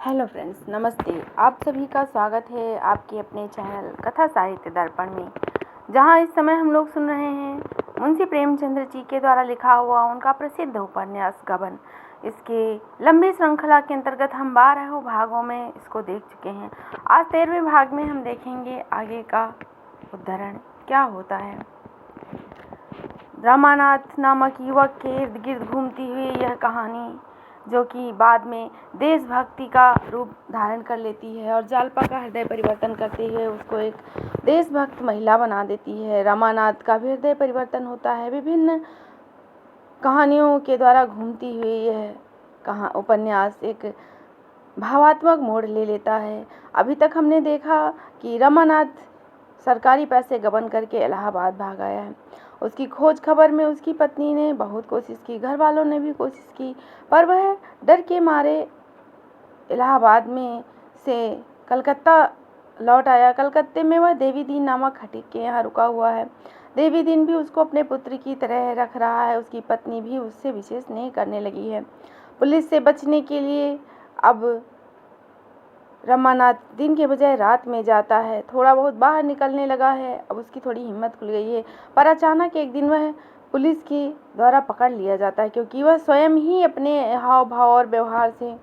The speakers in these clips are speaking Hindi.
हेलो फ्रेंड्स, नमस्ते। आप सभी का स्वागत है आपके अपने चैनल कथा साहित्य दर्पण में, जहां इस समय हम लोग सुन रहे हैं मुंशी प्रेमचंद्र जी के द्वारा लिखा हुआ उनका प्रसिद्ध उपन्यास गबन। इसके लंबी श्रृंखला के अंतर्गत हम 12 भागों में इसको देख चुके हैं। आज 13वें भाग में हम देखेंगे आगे का उद्धरण क्या होता है। रमानाथ नामक युवक के इर्द गिर्द घूमती हुई यह कहानी, जो कि बाद में देशभक्ति का रूप धारण कर लेती है और जालपा का हृदय परिवर्तन करते हुए उसको एक देशभक्त महिला बना देती है। रमानाथ का भी हृदय परिवर्तन होता है। विभिन्न कहानियों के द्वारा घूमती हुई यह उपन्यास एक भावात्मक मोड़ ले लेता है। अभी तक हमने देखा कि रमानाथ सरकारी पैसे गबन करके इलाहाबाद भाग आया है। उसकी खोज खबर में उसकी पत्नी ने बहुत कोशिश की, घर वालों ने भी कोशिश की, पर वह डर के मारे इलाहाबाद में से कलकत्ता लौट आया। कलकत्ते में वह देवी दीन नामक खटीक के यहाँ रुका हुआ है। देवी दीन भी उसको अपने पुत्र की तरह रख रहा है। उसकी पत्नी भी उससे विशेष नहीं करने लगी है। पुलिस से बचने के लिए अब रमानाथ दिन के बजाय रात में जाता है। थोड़ा बहुत बाहर निकलने लगा है। अब उसकी थोड़ी हिम्मत खुल गई है, पर अचानक एक दिन वह पुलिस के द्वारा पकड़ लिया जाता है, क्योंकि वह स्वयं ही अपने हाव भाव और व्यवहार से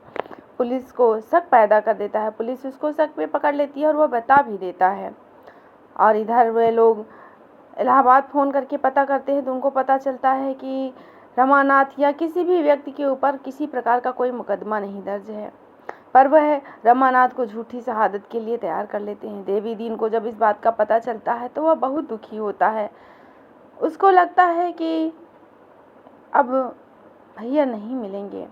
पुलिस को शक पैदा कर देता है। पुलिस उसको शक पे पकड़ लेती है और वह बता भी देता है। और इधर वे लोग इलाहाबाद फ़ोन करके पता करते हैं तो उनको पता चलता है कि रमानाथ या किसी भी व्यक्ति के ऊपर किसी प्रकार का कोई मुकदमा नहीं दर्ज है, पर वह रमानाथ को झूठी शहादत के लिए तैयार कर लेते हैं। देवी दीन को जब इस बात का पता चलता है तो वह बहुत दुखी होता है। उसको लगता है कि अब भैया नहीं मिलेंगे,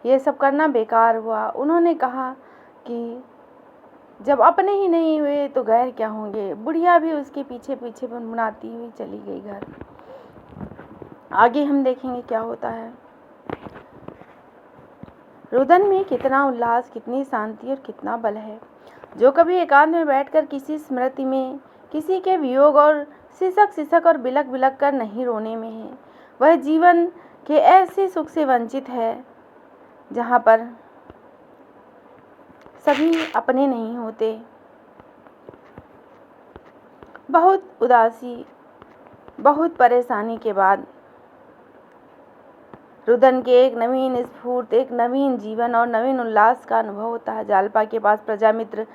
ये सब करना बेकार हुआ। उन्होंने कहा कि जब अपने ही नहीं हुए तो गैर क्या होंगे। बुढ़िया भी उसके पीछे पीछे मुनमुनाती हुई चली गई घर। आगे हम देखेंगे क्या होता है। रुदन में कितना उल्लास, कितनी शांति और कितना बल है। जो कभी एकांत में बैठकर किसी स्मृति में किसी के वियोग और सिसक सिसक और बिलक बिलक कर नहीं रोने में है, वह जीवन के ऐसे सुख से वंचित है जहाँ पर सभी अपने नहीं होते। बहुत उदासी, बहुत परेशानी के बाद रुदन के एक नवीन स्फूर्ति, एक नवीन जीवन और नवीन उल्लास का अनुभव होता है। जालपा के पास प्रजामित्र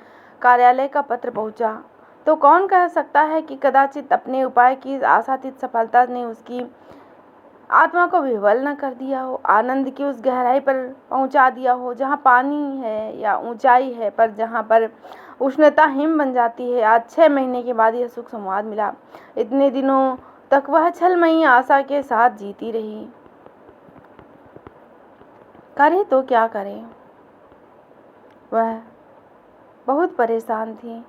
कार्यालय का पत्र पहुंचा तो कौन कह सकता है कि कदाचित अपने उपाय की आशातीत सफलता ने उसकी आत्मा को विह्वल न कर दिया हो, आनंद की उस गहराई पर पहुंचा दिया हो जहां पानी है या ऊंचाई है, पर जहां पर उष्णता हिम बन जाती है। आज 6 महीने के बाद यह सुख संवाद मिला। इतने दिनों तक वह छलमयी आशा के साथ जीती रही। करे तो क्या करे, वह बहुत परेशान थी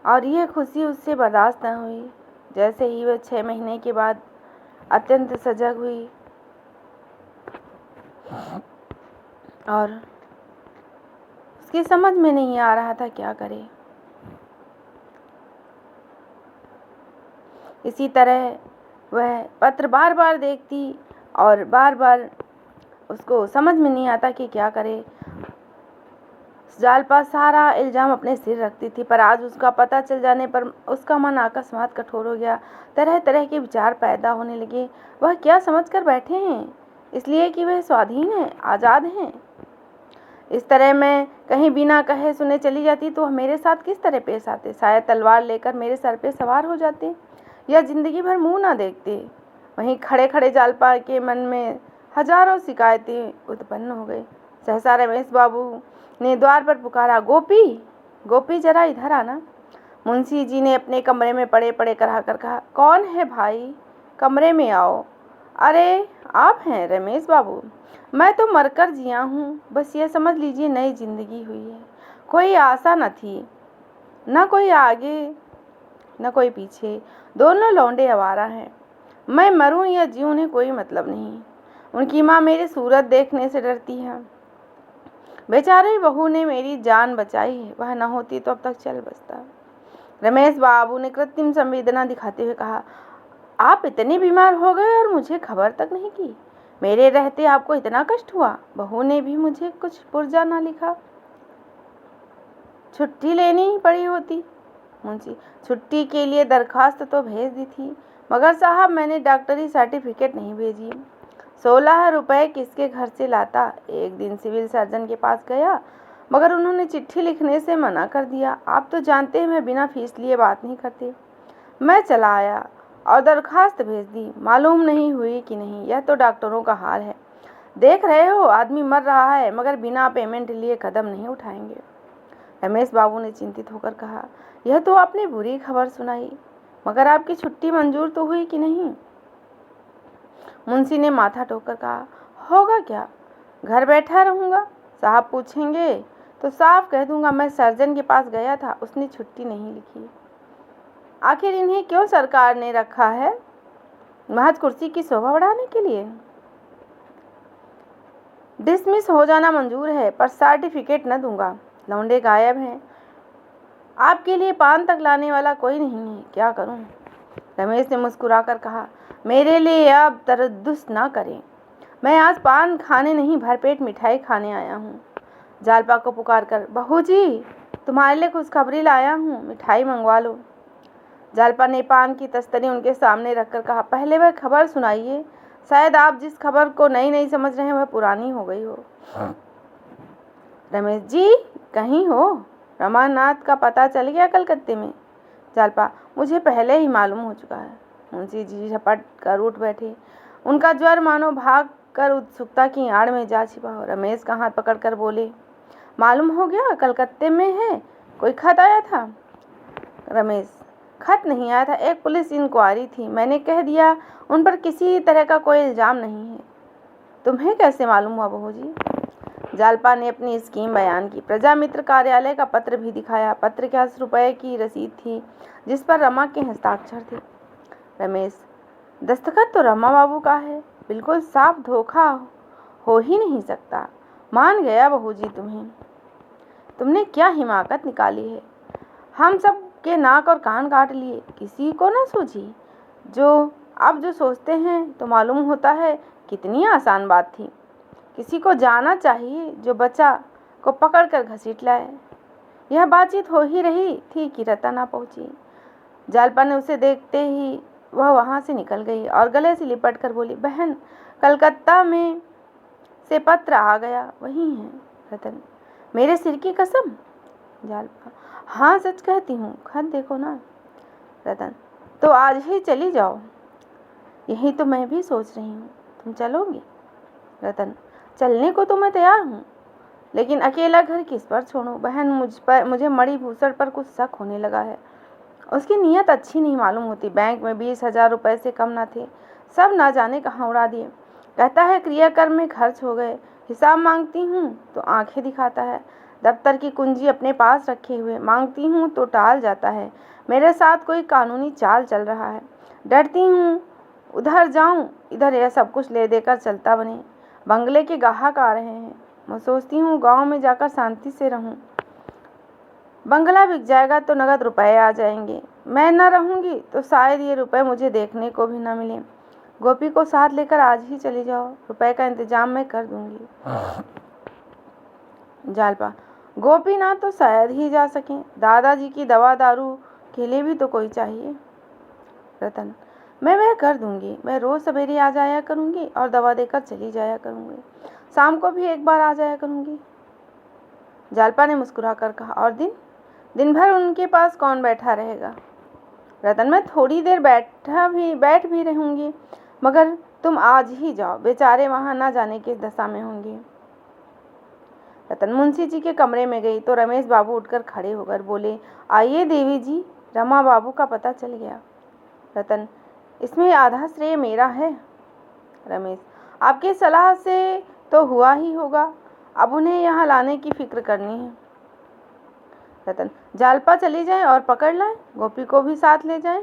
और यह खुशी उससे बर्दाश्त न हुई। जैसे ही वह 6 महीने के बाद अत्यंत सजग हुई और उसकी समझ में नहीं आ रहा था क्या करे। इसी तरह वह पत्र बार बार देखती और बार बार उसको समझ में नहीं आता कि क्या करे। जालपा सारा इल्ज़ाम अपने सिर रखती थी, पर आज उसका पता चल जाने पर उसका मन अकस्मात कठोर हो गया। तरह तरह के विचार पैदा होने लगे। वह क्या समझकर बैठे हैं, इसलिए कि वह स्वाधीन हैं, आज़ाद हैं। इस तरह मैं कहीं बिना कहे सुने चली जाती तो वह मेरे साथ किस तरह पेश आते। शायद तलवार लेकर मेरे सर पे सवार हो जाते या जिंदगी भर मुंह ना देखते। वहीं खड़े खड़े जालपा के मन में हजारों शिकायतें उत्पन्न हो गई। सहसा रमेश बाबू ने द्वार पर पुकारा, गोपी, गोपी जरा इधर आना। मुंशी जी ने अपने कमरे में पड़े पड़े करा कर कहा, कौन है भाई, कमरे में आओ। अरे आप हैं रमेश बाबू, मैं तो मरकर जिया हूँ। बस ये समझ लीजिए नई जिंदगी हुई है। कोई आशा न थी, न कोई आगे न कोई पीछे, दोनों लौंडे आवारा हैं। मैं मरूं या जीऊं उन्हें कोई मतलब नहीं। उनकी माँ मेरी सूरत देखने से डरती है। बेचारी बहू ने मेरी जान बचाई है, वह न होती तो अब तक चल बसता। रमेश बाबू ने कृत्रिम संवेदना दिखाते हुए कहा, आप इतने बीमार हो गए और मुझे खबर तक नहीं की। मेरे रहते आपको इतना कष्ट हुआ? बहू ने भी मुझे कुछ पुर्जा ना लिखा, छुट्टी लेनी ही पड़ी होती। मुंशी, छुट्टी के लिए दरखास्त तो भेज दी थी, मगर साहब मैंने डॉक्टरी सर्टिफिकेट नहीं भेजी। 16 रुपये किसके घर से लाता? एक दिन सिविल सर्जन के पास गया, मगर उन्होंने चिट्ठी लिखने से मना कर दिया। आप तो जानते हैं मैं बिना फीस लिए बात नहीं करती। मैं चला आया और दरखास्त भेज दी, मालूम नहीं हुई कि नहीं। यह तो डॉक्टरों का हाल है, देख रहे हो आदमी मर रहा है मगर बिना पेमेंट लिए कदम नहीं उठाएंगे। रमेश बाबू ने चिंतित होकर कहा, यह तो आपने बुरी खबर सुनाई, मगर आपकी छुट्टी मंजूर तो हुई कि नहीं? मुंशी ने माथा ठोकर कहा, होगा क्या, घर बैठा रहूँगा। साहब पूछेंगे तो साफ कह दूंगा मैं सर्जन के पास गया था, उसने छुट्टी नहीं लिखी। आखिर इन्हें क्यों सरकार ने रखा है? महज कुर्सी की शोभा बढ़ाने के लिए? डिसमिस हो जाना मंजूर है, पर सर्टिफिकेट न दूंगा। लौंडे गायब हैं, आपके लिए पान तक लाने वाला कोई नहीं है, क्या करूं? रमेश ने मुस्कुराकर कहा, मेरे लिए अब तरद्दुस ना करें, मैं आज पान खाने नहीं भरपेट मिठाई खाने आया हूँ। जालपा को पुकार कर, बहू जी तुम्हारे लिए खुशखबरी लाया हूँ, मिठाई मंगवा लो। जालपा ने पान की तस्तरी उनके सामने रखकर कहा, पहले वह खबर सुनाइए, शायद आप जिस खबर को नई नई समझ रहे हैं वह पुरानी हो गई हो। रमेश जी कहीं हो? रमानाथ का पता चल गया कलकत्ते में? जालपा, मुझे पहले ही मालूम हो चुका है। मुंशी जी झपट कर उठ बैठे, उनका ज्वर मानो भाग कर उत्सुकता की आड़ में जा छिपा हो। रमेश का हाथ पकड़कर बोले, मालूम हो गया कलकत्ते में है, कोई खत आया था? रमेश, खत नहीं आया था, एक पुलिस इंक्वायरी थी, मैंने कह दिया उन पर किसी तरह का कोई इल्ज़ाम नहीं है। तुम्हें कैसे मालूम हुआ बहू जी? जालपा ने अपनी स्कीम बयान की, प्रजा मित्र कार्यालय का पत्र भी दिखाया। पत्र के 10 रुपये की रसीद थी जिस पर रमा के हस्ताक्षर थे। रमेश, दस्तखत तो रमा बाबू का है, बिल्कुल साफ धोखा हो ही नहीं सकता। मान गया बहू जी तुमने क्या हिमाकत निकाली है। हम सब के नाक और कान काट लिए, किसी को न सूझी। जो सोचते हैं तो मालूम होता है कितनी आसान बात थी। किसी को जाना चाहिए जो बच्चा को पकड़ कर घसीट लाए। यह बातचीत हो ही रही थी कि रतन आ पहुंची। जालपा ने उसे देखते ही वह वहां से निकल गई और गले से लिपट कर बोली, बहन कलकत्ता में से पत्र आ गया, वही है। रतन, मेरे सिर की कसम? जालपा, हाँ सच कहती हूँ, खत देखो ना। रतन, तो आज ही चली जाओ। यही तो मैं भी सोच रही हूँ, तुम चलोगी? रतन, चलने को तो मैं तैयार हूँ, लेकिन अकेला घर किस पर छोड़ूं? बहन मुझे मणिभूषण पर कुछ शक होने लगा है। उसकी नीयत अच्छी नहीं मालूम होती। बैंक में 20,000 रुपये से कम न थे, सब ना जाने कहाँ उड़ा दिए। कहता है क्रियाकर्म में खर्च हो गए। हिसाब मांगती हूँ तो आंखें दिखाता है। दफ्तर की कुंजी अपने पास रखे हुए मांगती हूँ तो टाल जाता है। मेरे साथ कोई कानूनी चाल चल रहा है। डरती हूँ उधर जाऊँ इधर यह सब कुछ ले देकर चलता बने। बंगले के गाहक आ रहे हैं। मैं सोचती हूँ गांव में जाकर शांति से रहूँ। बंगला बिक जाएगा तो नगद रुपए आ जाएंगे। मैं न रहूँगी तो शायद ये रुपए मुझे देखने को भी न मिले। गोपी को साथ लेकर आज ही चली जाओ, रुपए का इंतजाम मैं कर दूंगी। जालपा, गोपी ना तो शायद ही जा सके, दादाजी की दवा दारू के लिए भी तो कोई चाहिए। रतन, मैं वह कर दूंगी। मैं रोज सवेरे आ जाया करूंगी और दवा देकर चली जाया करूंगी। शाम को भी एक बार आ जाया करूंगी। जालपा ने मुस्कुरा कर कहा, और दिन भर उनके पास कौन बैठा रहेगा? रतन, मैं थोड़ी देर बैठ भी रहूंगी, मगर तुम आज ही जाओ, बेचारे वहां ना जाने किस दशा में होंगे। रतन मुंशी जी के कमरे में गई तो रमेश बाबू उठकर खड़े होकर बोले, आइए देवी जी, रमा बाबू का पता चल गया। रतन, इसमें आधा श्रेय मेरा है। रमेश, आपकी सलाह से तो हुआ ही होगा, अब उन्हें यहाँ लाने की फिक्र करनी है। रतन, जालपा चली जाए और पकड़ लाएं, गोपी को भी साथ ले जाएं।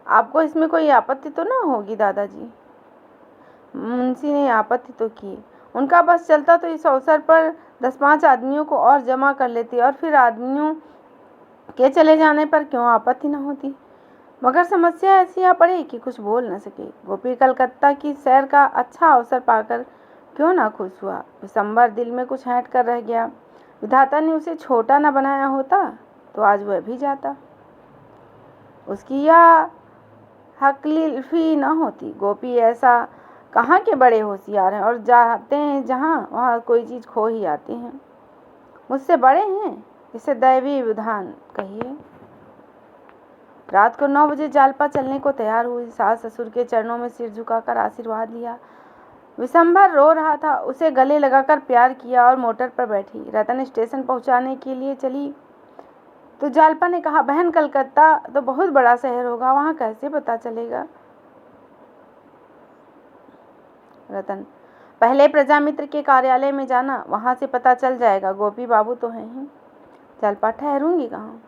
आपको इसमें कोई आपत्ति तो ना होगी दादाजी? मुंशी ने आपत्ति तो की। उनका बस चलता तो इस अवसर पर 10-5 आदमियों को और जमा कर लेती और फिर आदमियों के चले जाने पर क्यों आपत्ति न होती। मगर समस्या ऐसी आ पड़ी कि कुछ बोल न सके। गोपी कलकत्ता की सैर का अच्छा अवसर पाकर क्यों ना खुश हुआ। विशंबर दिल में कुछ ऐंठ कर रह गया। विधाता ने उसे छोटा न बनाया होता तो आज वह भी जाता। उसकी यह हकलीफी न होती। गोपी ऐसा कहाँ के बड़े होशियार हैं और जाते हैं जहाँ वहाँ कोई चीज़ खो ही आती हैं। मुझसे बड़े हैं, इसे दैवीय विधान कहिए। रात को 9 बजे जालपा चलने को तैयार हुई। सास ससुर के चरणों में सिर झुकाकर आशीर्वाद लिया। विशंभर रो रहा था, उसे गले लगाकर प्यार किया और मोटर पर बैठी। रतन स्टेशन पहुंचाने के लिए चली तो जालपा ने कहा, बहन कलकत्ता तो बहुत बड़ा शहर होगा, वहां कैसे पता चलेगा। रतन, पहले प्रजामित्र के कार्यालय में जाना, वहां से पता चल जाएगा। गोपी बाबू तो हैं ही। जालपा, ठहरूंगी कहाँ?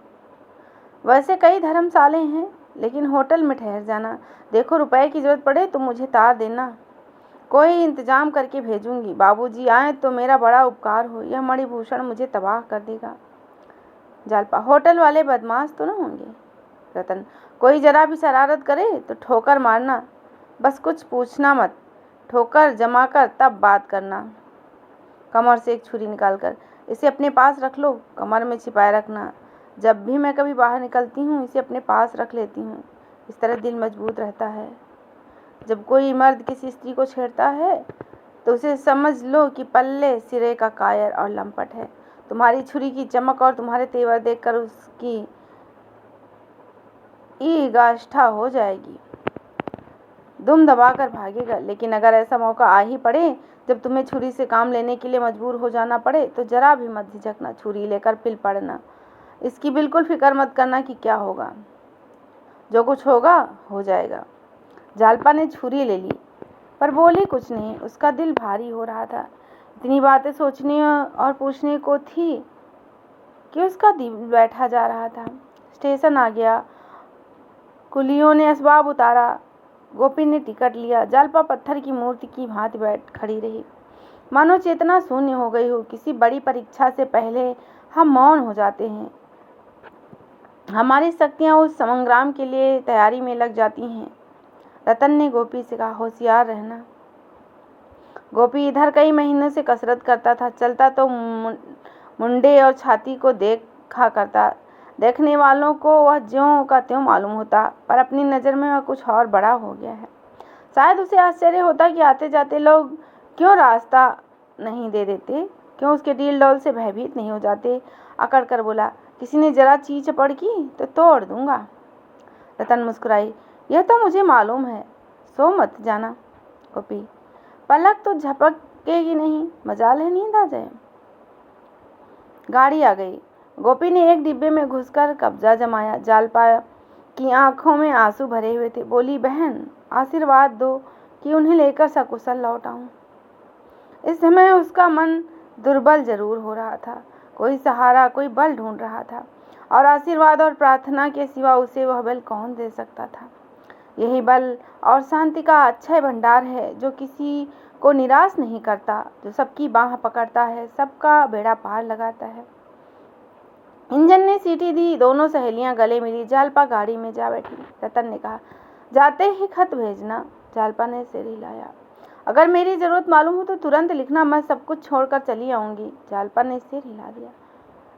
वैसे कई धर्मशाले हैं, लेकिन होटल में ठहर जाना। देखो, रुपए की जरूरत पड़े तो मुझे तार देना, कोई इंतजाम करके भेजूंगी। बाबूजी आए तो मेरा बड़ा उपकार हो, यह मणिभूषण मुझे तबाह कर देगा। जालपा, होटल वाले बदमाश तो न होंगे? रतन, कोई जरा भी शरारत करे तो ठोकर मारना, बस कुछ पूछना मत। ठोकर जमा कर तब बात करना। कमर से एक छुरी निकालकर, इसे अपने पास रख लो, कमर में छिपाए रखना। जब भी मैं कभी बाहर निकलती हूँ इसे अपने पास रख लेती हूँ, इस तरह दिल मजबूत रहता है। जब कोई मर्द किसी स्त्री को छेड़ता है तो उसे समझ लो कि पल्ले सिरे का कायर और लंपट है। तुम्हारी छुरी की चमक और तुम्हारे तेवर देखकर उसकी ईगाष्ठा हो जाएगी, दुम दबाकर भागेगा। लेकिन अगर ऐसा मौका आ ही पड़े जब तुम्हें छुरी से काम लेने के लिए मजबूर हो जाना पड़े तो जरा भी मत झिझकना, छुरी लेकर फिर पड़ना। इसकी बिल्कुल फिक्र मत करना कि क्या होगा, जो कुछ होगा हो जाएगा। जालपा ने छुरी ले ली पर बोली कुछ नहीं। उसका दिल भारी हो रहा था। इतनी बातें सोचने और पूछने को थी कि उसका दिल बैठा जा रहा था। स्टेशन आ गया। कुलियों ने असबाब उतारा। गोपी ने टिकट लिया। जालपा पत्थर की मूर्ति की भांति बैठ खड़ी रही, मानो चेतना शून्य हो गई हो। किसी बड़ी परीक्षा से पहले हम मौन हो जाते हैं। हमारी शक्तियां उस संग्राम के लिए तैयारी में लग जाती हैं। रतन ने गोपी से कहा, होशियार रहना। गोपी इधर कई महीनों से कसरत करता था। चलता तो मुंडे और छाती को देखा करता। देखने वालों को वह ज्यों का त्यों मालूम होता, पर अपनी नज़र में वह कुछ और बड़ा हो गया है। शायद उसे आश्चर्य होता कि आते जाते लोग क्यों रास्ता नहीं दे देते, क्यों उसके डील डौल से भयभीत नहीं हो जाते। अकड़ कर बोला, किसी ने जरा ची चपड़ की तो तोड़ दूंगा। रतन मुस्कुराई, यह तो मुझे मालूम है, सो मत जाना। गोपी, पलक तो झपकेगी नहीं, मजाल है नींद आ जाए। गाड़ी आ गई। गोपी ने एक डिब्बे में घुसकर कब्जा जमाया। जालपा की आंखों में आंसू भरे हुए थे। बोली, बहन आशीर्वाद दो कि उन्हें लेकर सकुशल लौट आऊं। इस समय उसका मन दुर्बल जरूर हो रहा था। कोई सहारा, कोई बल ढूंढ रहा था, और आशीर्वाद और प्रार्थना के सिवा उसे वह बल कौन दे सकता था। यही बल और शांति का अक्षय भंडार है, जो किसी को निराश नहीं करता, जो सबकी बाह पकड़ता है, सबका बेड़ा पार लगाता है। इंजन ने सीटी दी। दोनों सहेलियां गले मिली। जालपा गाड़ी में जा बैठी। रतन ने कहा, जाते ही खत भेजना। जालपा ने सिर हिलाया। अगर मेरी जरूरत मालूम हो तो तुरंत लिखना, मैं सब कुछ छोड़कर चली आऊंगी। जालपा ने सिर हिला दिया।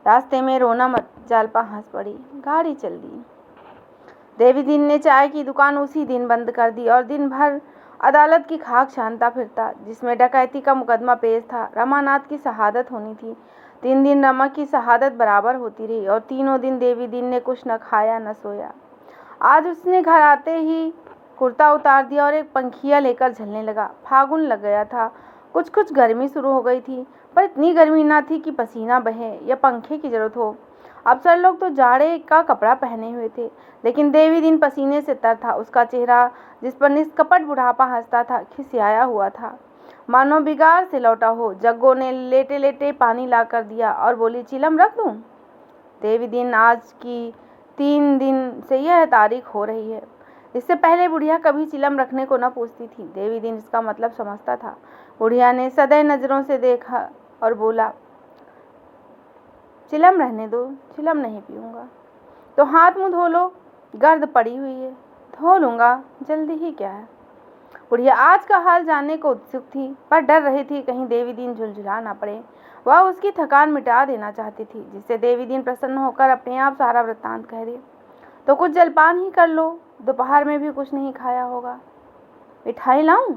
रास्ते में रोना मत। जालपा हंस पड़ी। गाड़ी चल दी। देवी दीन ने चाय की दुकान उसी दिन बंद कर दी और दिन भर अदालत की खाक छानता फिरता, जिसमें डकैती का मुकदमा पेश था। रमानाथ की शहादत होनी थी। 3 दिन रमा की शहादत बराबर होती रही और तीनों दिन देवी दीन ने कुछ न खाया न सोया। आज उसने घर आते ही कुर्ता उतार दिया और एक पंखिया लेकर झलने लगा। फागुन लग गया था। कुछ कुछ गर्मी शुरू हो गई थी, पर इतनी गर्मी ना थी कि पसीना बहे या पंखे की जरूरत हो। अफसर लोग तो जाड़े का कपड़ा पहने हुए थे, लेकिन देवी दिन पसीने से तर था। उसका चेहरा, जिस पर निष्कपट बुढ़ापा हंसता था, खिसियाया हुआ था, मानो बिगाड़ से लौटा हो। जग्गो ने लेटे लेटे पानी ला कर दिया और बोली, चिलम रख दूं? देवी दिन, आज की 3 दिन से यह तारीख हो रही है। इससे पहले बुढ़िया कभी चिलम रखने को न पूछती थी। देवी दिन इसका मतलब समझता था। बुढ़िया ने सदै नजरों से देखा और बोला, चिलम रहने दो, चिलम नहीं पीऊंगा। तो हाथ मुंह धो लो। गर्द पड़ी हुई है, धो लूँगा, जल्दी ही क्या है। बुढ़िया आज का हाल जानने को उत्सुक थी, पर डर रही थी कहीं देवी दीन झुलझुला ना पड़े। वह उसकी थकान मिटा देना चाहती थी, जिससे देवी दीन प्रसन्न होकर अपने आप सारा वृत्तांत कह दे। तो कुछ जलपान ही कर लो, दोपहर में भी कुछ नहीं खाया होगा। मिठाई लाऊं?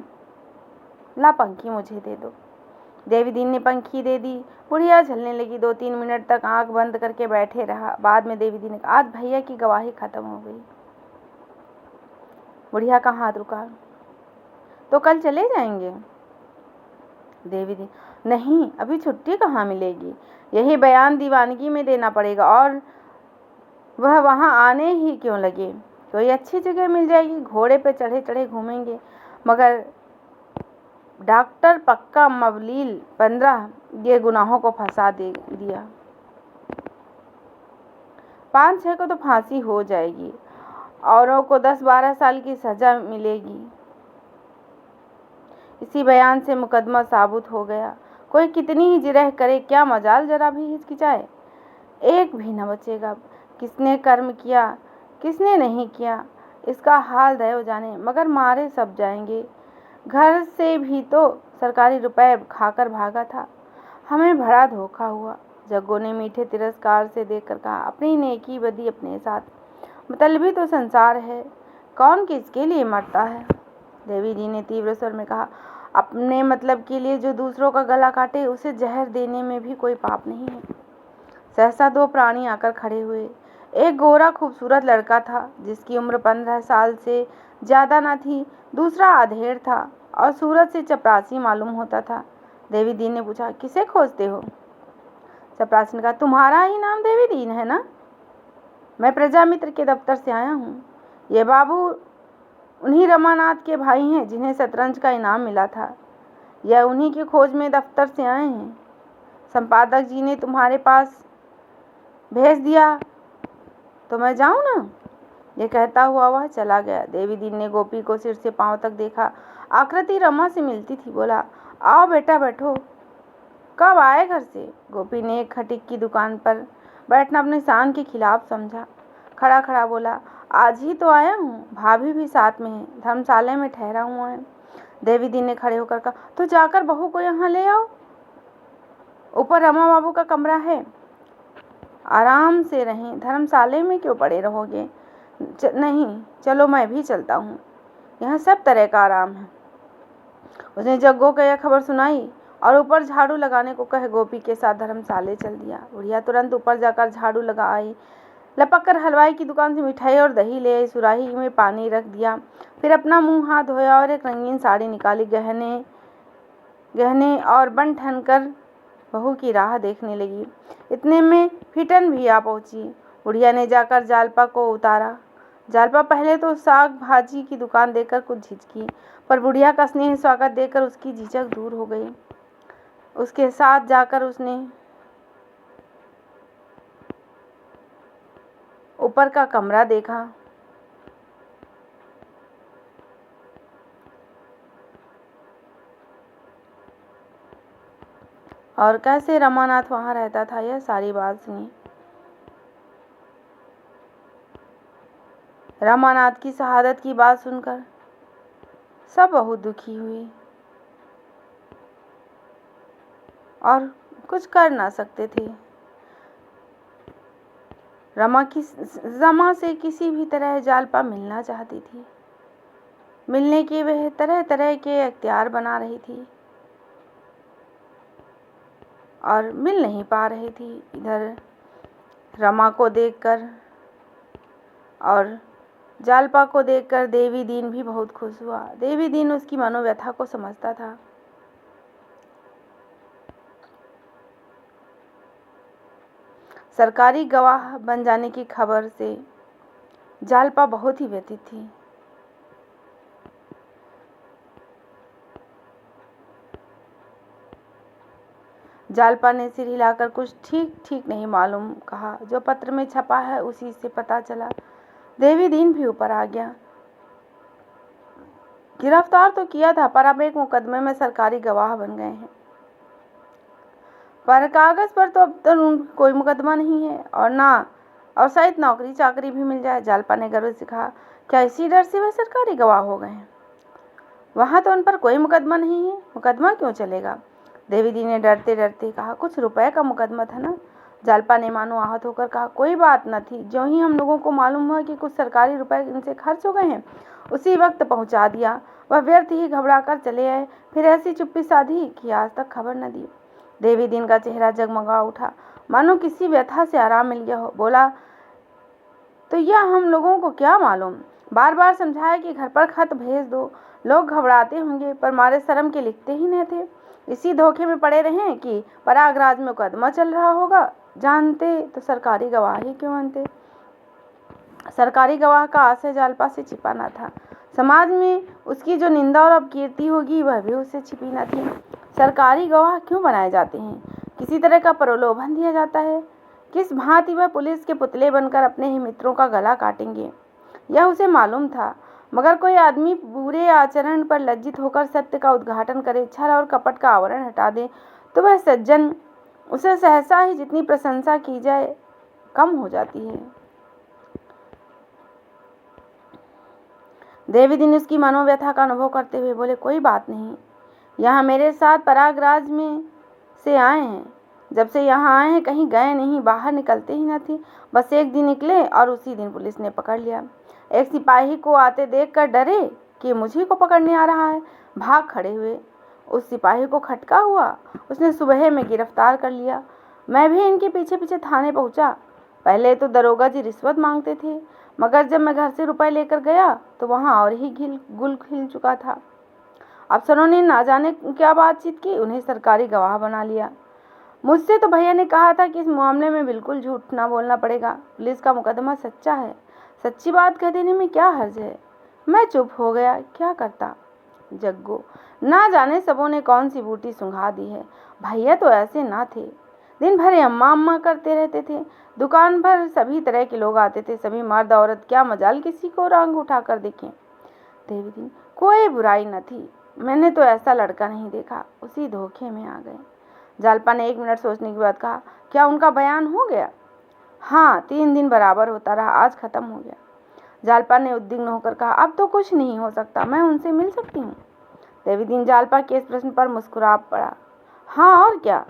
ला पंखी मुझे दे दो। देवी दीन ने पंखी दे दी। बुढ़िया झलने लगी। 2-3 मिनट तक आंख बंद करके बैठे रहा। बाद में देवी दीन ने कहा, आज भैया की गवाही खत्म हो गई। बुढ़िया का हाथ रुका। तो कल चले जाएंगे? देवी दीन, नहीं, अभी छुट्टी कहाँ मिलेगी, यही बयान दीवानगी में देना पड़ेगा, और वह वहाँ आने ही क्यों लगे। कोई अच्छी जगह मिल जाएगी, घोड़े पे चढ़े चढ़े घूमेंगे। मगर डॉक्टर पक्का मवलील 15 ये गुनाहों को फंसा दिया। 5-6 को तो फांसी हो जाएगी, औरों को 10-12 साल की सजा मिलेगी। इसी बयान से मुकदमा साबुत हो गया। कोई कितनी ही जिरह करे, क्या मजाल जरा भी हिचकिचाए, एक भी न बचेगा। किसने कर्म किया, किसने नहीं किया, इसका हाल दैव जाने, मगर मारे सब जाएंगे। घर से भी तो सरकारी रुपए खाकर भागा था। हमें बड़ा धोखा हुआ। जग्गू ने मीठे तिरस्कार से देखकर कहा, अपनी नेकी बदी अपने साथ, मतलबी तो संसार है, कौन किसके लिए मरता है। देवी जी ने तीव्र स्वर में कहा, अपने मतलब के लिए जो दूसरों का गला काटे, उसे जहर देने में भी कोई पाप नहीं है। सहसा 2 प्राणी आकर खड़े हुए। एक गोरा खूबसूरत लड़का था, जिसकी उम्र 15 साल से ज्यादा न थी। दूसरा अधेड़ था और सूरत से चपरासी मालूम होता था। देवी दीन ने पूछा, किसे खोजते हो? चपरासी ने कहा, तुम्हारा ही नाम देवी दीन है ना? मैं प्रजामित्र के दफ्तर से आया हूँ। ये बाबू उन्हीं रमानाथ के भाई हैं जिन्हें शतरंज का इनाम मिला था। यह उन्हीं की खोज में दफ्तर से आए हैं। संपादक जी ने तुम्हारे पास भेज दिया तो मैं जाऊं ना? ये कहता हुआ वह चला गया। देवी दीन ने गोपी को सिर से पांव तक देखा। आकृति रमा से मिलती थी। बोला, आओ बेटा बैठो। कब आए घर से? गोपी ने एक खटिक की दुकान पर बैठना अपने शान के खिलाफ समझा। खड़ा खड़ा बोला, आज ही तो आया हूँ, भाभी भी साथ में है, धर्मशाला में ठहरा हुआ है। देवी दीन ने खड़े होकर कहा, तो जाकर बहू को यहाँ ले आओ, ऊपर रमा बाबू का कमरा है, आराम से रहें, धर्मशाला में क्यों पड़े रहोगे? नहीं, चलो मैं भी चलता हूँ, यहाँ सब तरह का आराम है। उसने जग्गू को यह खबर सुनाई और ऊपर झाड़ू लगाने को कहे गोपी के साथ धर्मशाला चल दिया। बुढ़िया तुरंत ऊपर जाकर झाड़ू लगा आई। लपक कर हलवाई की दुकान से मिठाई और दही ले आई। सुराही में पानी रख दिया। फिर अपना मुंह हाथ धोया और एक रंगीन साड़ी निकाली। गहने और बन ठन कर बहू की राह देखने लगी। इतने में फिटन भी आ पहुंची। बुढ़िया ने जाकर जालपा को उतारा। जालपा पहले तो साग भाजी की दुकान देखकर कुछ झिझकी, पर बुढ़िया का स्नेह स्वागत देखकर उसकी झिझक दूर हो गई। उसके साथ जाकर उसने ऊपर का कमरा देखा। और कैसे रमानाथ वहां रहता था, यह सारी बात सुनी। रमानाथ की शहादत की बात सुनकर सब बहुत दुखी हुई और कुछ कर ना सकते थे। रमा से किसी भी तरह जालपा मिलना चाहती थी। मिलने के वह तरह तरह के अख्तियार बना रही थी और मिल नहीं पा रही थी। इधर रमा को देखकर और जालपा को देखकर देवी दीन भी बहुत खुश हुआ। देवी दीन उसकी मनोव्यथा को समझता था। सरकारी गवाह बन जाने की खबर से जालपा बहुत ही व्यथित थी। जालपा ने सिर हिलाकर कुछ ठीक नहीं मालूम कहा। जो पत्र में छपा है उसी से पता चला। देवी दीन भी ऊपर आ गया। गिरफ्तार तो किया था, पर अब एक मुकदमे में सरकारी गवाह बन गए हैं। पर कागज पर तो अब तक कोई मुकदमा नहीं है और ना और शायद नौकरी चाकरी भी मिल जाए। जालपा ने गर्व से कहा, क्या इसी डर से वह सरकारी गवाह हो गए हैं? वहाँ तो उन पर कोई मुकदमा नहीं है। मुकदमा क्यों चलेगा? देवी दी ने डरते डरते कहा, कुछ रुपए का मुकदमा था ना। जालपा ने मानो आहत होकर कहा, कोई बात न थी। ज्यों ही हम लोगों को मालूम हुआ कि कुछ सरकारी रुपए इनसे खर्च हो गए हैं, उसी वक्त पहुंचा दिया। वह व्यर्थ ही घबरा कर चले आए, फिर ऐसी चुप्पी साधी कि आज तक खबर न दी। देवी दिन का चेहरा जगमगा उठा, मानो किसी व्यथा से आराम मिल गया हो। बोला, तो यह हम लोगों को क्या मालूम? बार बार समझाया कि घर पर खत भेज दो, लोग घबराते होंगे, पर मारे शर्म के लिखते ही नहीं थे। इसी धोखे में पड़े रहे कि प्रयागराज में मुकदमा चल रहा होगा। जानते तो सरकारी गवाह ही क्यों बनते? सरकारी गवाह का आशय जालपा से छिपा न था। समाज में उसकी जो निंदा और अपकीर्ति होगी वह भी उससे छिपी न थी। सरकारी गवाह क्यों बनाए जाते हैं? किसी तरह का प्रलोभन दिया जाता है। किस भांति वह पुलिस के पुतले बनकर अपने ही मित्रों का गला काटेंगे, यह उसे मालूम था। मगर कोई आदमी बुरे आचरण पर लज्जित होकर सत्य का उद्घाटन करे, छल और कपट का आवरण हटा दे, तो वह सज्जन, उसे सहसा ही जितनी प्रशंसा की जाए कम हो जाती है। देवी दिन उसकी मनोव्यथा का अनुभव करते हुए बोले, कोई बात नहीं, यहाँ मेरे साथ प्रयागराज में से आए हैं। जब से यहाँ आए हैं कहीं गए नहीं, बाहर निकलते ही न थे। बस एक दिन निकले और उसी दिन पुलिस ने पकड़ लिया। एक सिपाही को आते देखकर डरे कि मुझे को पकड़ने आ रहा है, भाग खड़े हुए। उस सिपाही को खटका हुआ, उसने सुबह में गिरफ्तार कर लिया। मैं भी इनके पीछे पीछे थाने पहुंचा। पहले तो दरोगा जी रिश्वत मांगते थे, मगर जब मैं घर से रुपए लेकर गया तो वहाँ और ही गुल खिल चुका था। अफसरों ने ना जाने क्या बातचीत की, उन्हें सरकारी गवाह बना लिया। मुझसे तो भैया ने कहा था कि इस मामले में बिल्कुल झूठ ना बोलना पड़ेगा, पुलिस का मुकदमा सच्चा है, सच्ची बात कह देने में क्या हर्ज है। मैं चुप हो गया, क्या करता। जग्गू, ना जाने सबों ने कौन सी बूटी सुंघा दी है। भैया तो ऐसे ना थे, दिन भर अम्मा अम्मा करते रहते थे। दुकान पर सभी तरह के लोग आते थे, सभी मर्द औरत, क्या मजाल किसी को रंग उठा कर देखें। देवी दिन, कोई बुराई न थी, मैंने तो ऐसा लड़का नहीं देखा। उसी धोखे में आ गए। जालपा ने 1 मिनट सोचने के बाद कहा, क्या उनका बयान हो गया? हाँ, 3 दिन बराबर होता रहा, आज खत्म हो गया। जालपा ने उद्विग्न होकर कहा, अब तो कुछ नहीं हो सकता, मैं उनसे मिल सकती हूँ? देवी दिन जालपा के इस प्रश्न पर मुस्कुरा पड़ा। हाँ और क्या,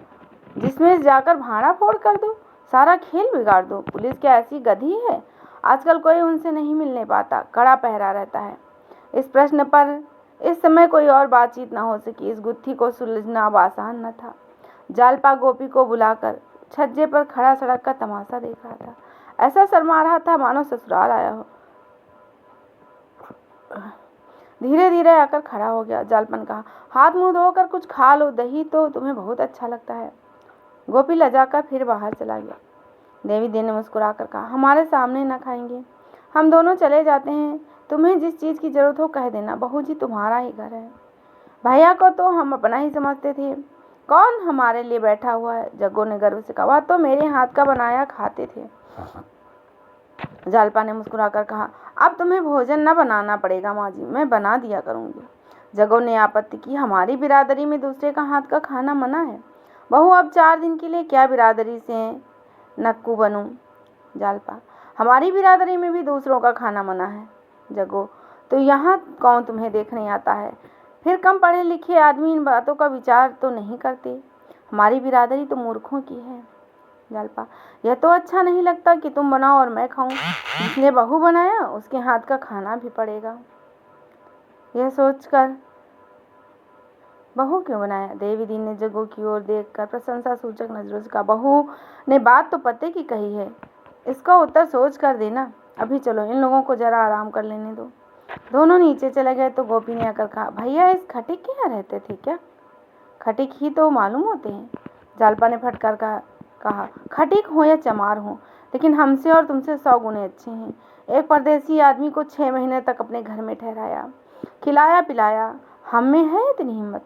जिसमें जाकर भाड़ा फोड़ कर दो, सारा खेल बिगाड़ दो। पुलिस क्या ऐसी गधी है? आजकल कोई उनसे नहीं मिलने पाता, कड़ा पहरा रहता है। इस प्रश्न पर इस समय कोई और बातचीत न हो सकी। इस गुत्थी को सुलझना अब आसान न था। जालपा गोपी को बुलाकर छज्जे पर खड़ा सड़क का तमाशा देख रहा था। ऐसा शर्मा रहा था मानो ससुराल आया हो। धीरे धीरे आकर खड़ा हो गया। जालपा ने कहा, हाथ मुंह धोकर कुछ खा लो, दही तो तुम्हें बहुत अच्छा लगता है। गोपी लजाकर फिर बाहर चला गया। देवी दी ने मुस्कुराकर कहा, हमारे सामने न खाएंगे, हम दोनों चले जाते हैं। तुम्हें जिस चीज़ की जरूरत हो कह देना, बहू जी तुम्हारा ही घर है। भैया को तो हम अपना ही समझते थे, कौन हमारे लिए बैठा हुआ है। जग्गू ने गर्व से कहा, वह तो मेरे हाथ का बनाया खाते थे। जालपा ने मुस्कुराकर कहा, अब तुम्हें भोजन न बनाना पड़ेगा माँ जी, मैं बना दिया करूँगी। जग्गू ने आपत्ति की, हमारी बिरादरी में दूसरे का हाथ का खाना मना है। बहू, अब 4 दिन के लिए क्या बिरादरी से नक्कू बनूं? जालपा, हमारी बिरादरी में भी दूसरों का खाना मना है। जग्गू, तो यहाँ कौन तुम्हें देखने आता है? फिर कम पढ़े लिखे आदमी इन बातों का विचार तो नहीं करते। हमारी बिरादरी तो मूर्खों की है। जालपा, यह तो अच्छा नहीं लगता कि तुम बनाओ और मैं खाऊं। जिसने बहू बनाया उसके हाथ का खाना भी पड़ेगा। यह सोचकर बहू क्यों बनाया? देवी दी ने जग्गू की ओर देखकर प्रशंसा सूचक नजरों से कहा, बहू ने बात तो पते की कही है, इसका उत्तर सोच कर देना। अभी चलो, इन लोगों को जरा आराम कर लेने दो। दोनों नीचे चले गए तो गोपी ने आकर कहा, भैया इस खटिक के यहाँ रहते थे क्या? खटिक ही तो मालूम होते हैं। जालपा ने फटकार कहा, खटिक हो या चमार हो, लेकिन हमसे और तुमसे 100 गुने अच्छे हैं। एक परदेसी आदमी को 6 महीने तक अपने घर में ठहराया, खिलाया पिलाया। हम में है इतनी हिम्मत?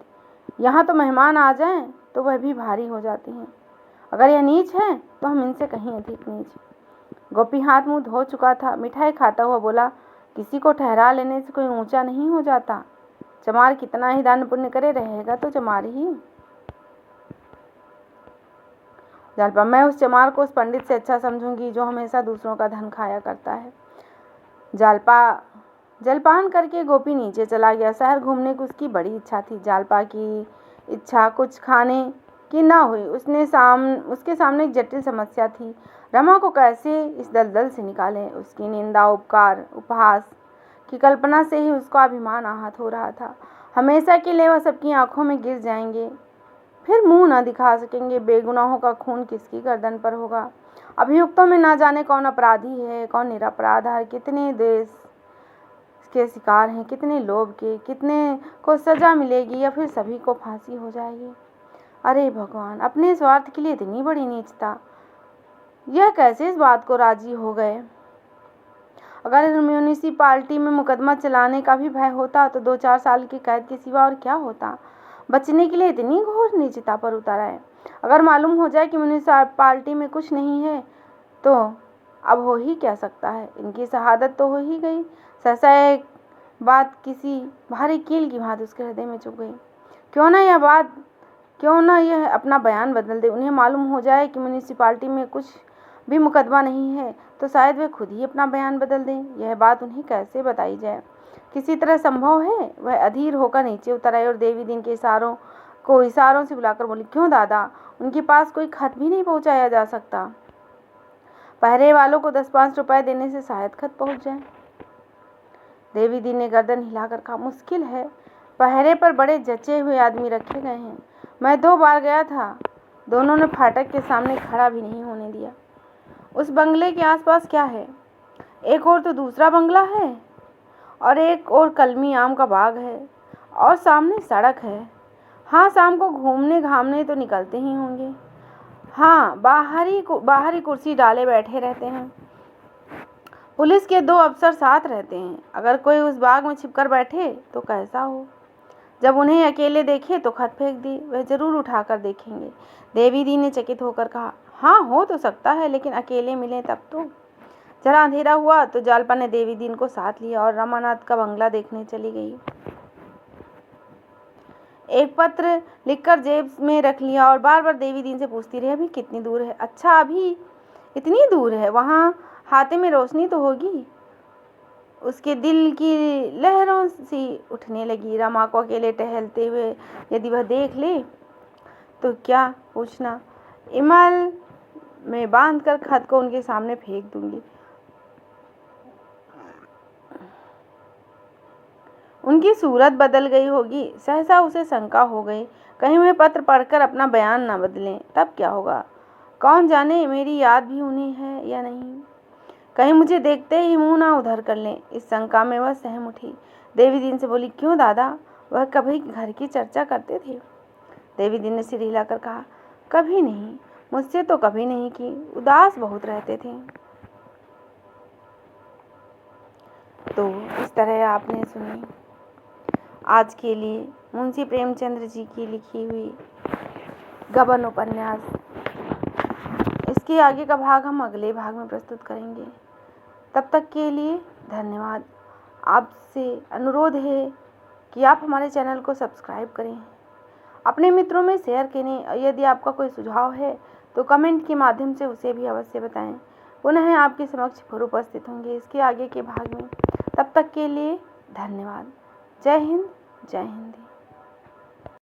यहाँ तो मेहमान आ जाएं तो वह भी भारी हो जाती हैं। अगर यह नीच है तो हम इनसे कहीं अधिक नीच। गोपी हाथ मुंह धो चुका था, मिठाई खाता हुआ बोला, किसी को ठहरा लेने से कोई ऊंचा नहीं हो जाता। चमार कितना ही दान पुण्य करे, रहेगा तो चमार ही। जालपा, मैं उस चमार को उस पंडित से अच्छा समझूंगी जो हमेशा दूसरों का धन खाया करता है। जालपा, जलपान करके गोपी नीचे चला गया। शहर घूमने की उसकी बड़ी इच्छा थी। जालपा की इच्छा कुछ खाने की ना हुई। उसके सामने एक जटिल समस्या थी। रमा को कैसे इस दलदल से निकालें। उसकी निंदा, उपकार, उपहास की कल्पना से ही उसका अभिमान आहत हो रहा था। हमेशा के लिए वह सबकी आंखों में गिर जाएंगे, फिर मुंह न दिखा सकेंगे। बेगुनाहों का खून किसकी गर्दन पर होगा। अभियुक्तों में ना जाने कौन अपराधी है, कौन निरपराध है। कितने देश के शिकार हैं, कितने लोभ के, कितने को सजा मिलेगी या फिर सभी को फांसी हो जाएगी। अरे भगवान, अपने स्वार्थ के लिए इतनी बड़ी नीचता। यह कैसे इस बात को राजी हो गए। अगर म्यूनिसिपालिटी में मुकदमा चलाने का भी भय होता तो 2-4 साल की कैद के सिवा और क्या होता। बचने के लिए इतनी घोर नीचता पर उतर आए। अगर मालूम हो जाए कि म्यूनिसिपालिटी में कुछ नहीं है तो अब हो ही क्या सकता है। इनकी शहादत तो हो ही गई। सहसा एक बात किसी भारी कील की भांति उसके हृदय में चुभ गई। क्यों ना यह अपना बयान बदल दे। उन्हें मालूम हो जाए कि म्यूनिसिपालिटी में कुछ भी मुकदमा नहीं है तो शायद वे खुद ही अपना बयान बदल दें। यह बात उन्हें कैसे बताई जाए, किसी तरह संभव है। वह अधीर होकर नीचे उतर आई और देवी दिन के इशारों से बुलाकर बोली, क्यों दादा, उनके पास कोई खत भी नहीं पहुंचाया जा सकता। पहरे वालों को 10-5 रुपए देने से शायद खत पहुंच जाए। देवी दी ने गर्दन हिलाकर कहा, मुश्किल है। पहरे पर बड़े जचे हुए आदमी रखे गए हैं। मैं 2 बार गया था, दोनों ने फाटक के सामने खड़ा भी नहीं होने दिया। उस बंगले के आसपास क्या है? एक और तो दूसरा बंगला है और एक और कलमी आम का बाग है और सामने सड़क है। हाँ, शाम को घूमने घामने तो निकलते ही होंगे। हाँ, बाहरी कुर्सी डाले बैठे रहते हैं। पुलिस के 2 अफसर साथ रहते हैं। अगर कोई उस बाग में छिपकर बैठे तो कैसा हो। जब उन्हें अकेले देखे तो खत फेंक दी, वह जरूर उठाकर देखेंगे। देवी दी ने चकित होकर कहा, हाँ हो तो सकता है, लेकिन अकेले मिले तब तो। जरा अंधेरा हुआ तो जालपा ने देवी दीन को साथ लिया और रमानाथ का बंगला देखने चली गई। एक पत्र लिखकर जेब में रख लिया और बार बार देवी दीन से पूछती रही, अभी कितनी दूर है। अच्छा, अभी इतनी दूर है। वहाँ हाथे में रोशनी तो होगी। उसके दिल की लहरों सी उठने लगी। रमा को अकेले टहलते हुए यदि वह देख ले तो क्या पूछना। इमाल में बांधकर खत को उनके सामने फेंक दूंगी। उनकी सूरत बदल गई होगी। सहसा उसे शंका हो गई, कहीं वे पत्र पढ़कर अपना बयान न बदलें, तब क्या होगा। कौन जाने मेरी याद भी उन्हें है या नहीं। कहीं मुझे देखते ही मुंह ना उधर कर लें। इस शंका में वह सहम उठी। देवी दीन से बोली, क्यों दादा, वह कभी घर की चर्चा करते थे। देवी दीन ने सिर हिलाकर कहा, कभी नहीं, मुझसे तो कभी नहीं की। उदास बहुत रहते थे। तो इस तरह आपने सुनी आज के लिए मुंशी प्रेमचंद्र जी की लिखी हुई गबन उपन्यास। इसके आगे का भाग हम अगले भाग में प्रस्तुत करेंगे। तब तक के लिए धन्यवाद। आपसे अनुरोध है कि आप हमारे चैनल को सब्सक्राइब करें, अपने मित्रों में शेयर करें। यदि आपका कोई सुझाव है तो कमेंट के माध्यम से उसे भी अवश्य बताएं। पुनः आपके समक्ष फिर उपस्थित होंगे इसके आगे के भाग में। तब तक के लिए धन्यवाद। जय हिंद, जय हिंद।